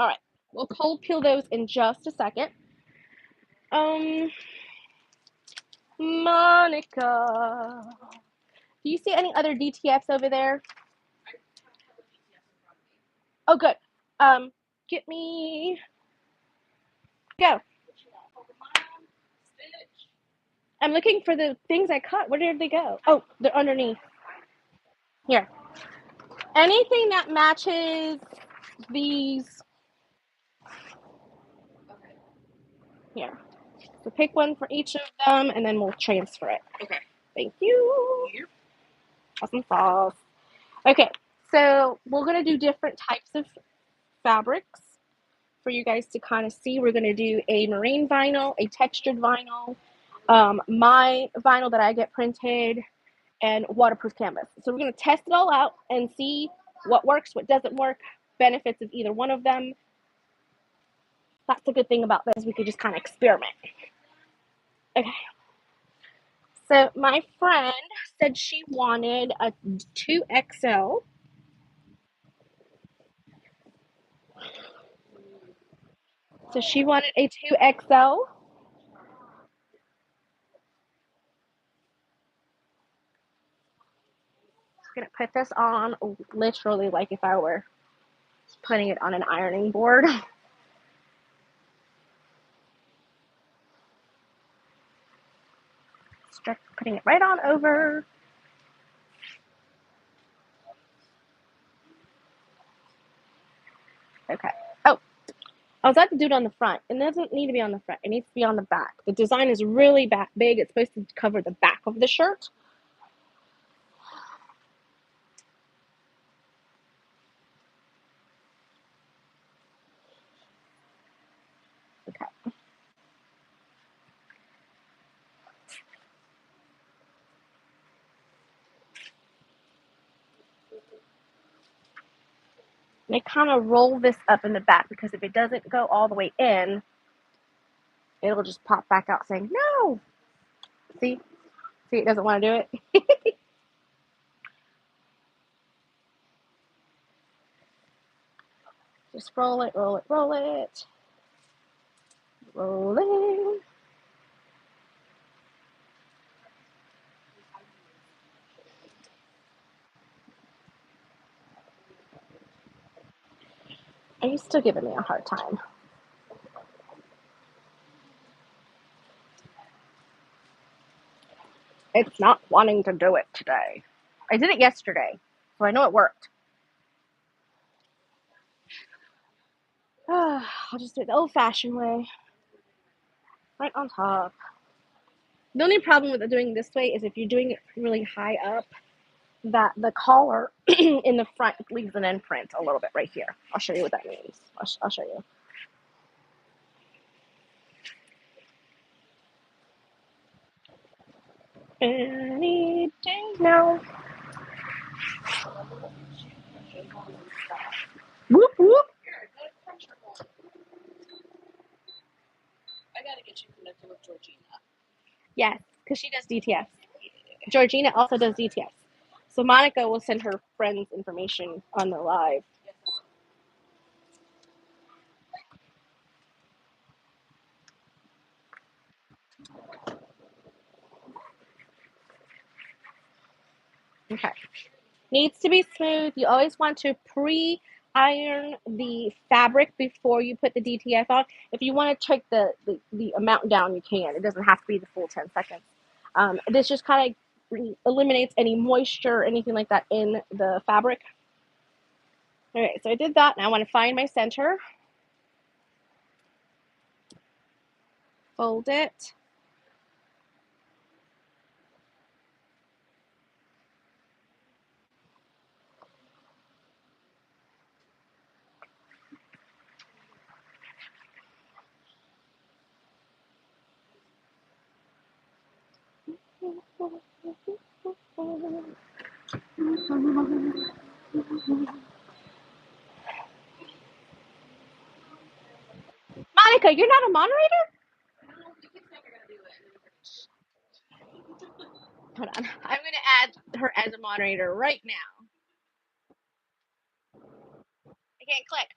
All right, we'll cold peel those in just a second. Monica, do you see any other DTFs over there? Oh, good. Get me. Go. I'm looking for the things I cut. Where did they go? Oh, they're underneath. Here. Anything that matches these. Here. So pick one for each of them, and then we'll transfer it. Okay. Thank you. Here. Awesome sauce. Okay, so we're going to do different types of fabrics for you guys to kind of see. We're going to do a marine vinyl, a textured vinyl, my vinyl that I get printed, and waterproof canvas. So we're going to test it all out and see what works, what doesn't work, benefits of either one of them. That's a good thing about this. We could just kind of experiment. Okay. So my friend said she wanted a 2XL. So she wanted a 2XL. I'm going to put this on literally like if I were putting it on an ironing board. Putting it right on over. Okay. Oh, I was about to do it on the front. It doesn't need to be on the front. It needs to be on the back. The design is really big. It's supposed to cover the back of the shirt. Okay. And I kind of roll this up in the back because if it doesn't go all the way in, it'll just pop back out saying, no. See, it doesn't want to do it. Just roll it, roll it, roll it. Rolling. Are you still giving me a hard time? It's not wanting to do it today. I did it yesterday, so I know it worked. I'll just do it the old-fashioned way. Right on top. The only problem with doing this way is if you're doing it really high up, that the collar in the front leaves an imprint a little bit right here. I'll show you what that means. I'll show you. Anything now. Whoop, whoop. I gotta get you connected with Georgina. Yes, because she does DTF. Georgina also does DTF. So Monica will send her friends information on the live. Okay. Needs to be smooth. You always want to pre-iron the fabric before you put the DTF on. If you want to take the amount down, you can. It doesn't have to be the full 10 seconds. This just kind of eliminates any moisture or anything like that in the fabric. All right, so I did that. Now I want to find my center. Fold it. Monica, you're not a moderator? Hold on. I'm going to add her as a moderator right now. I can't click.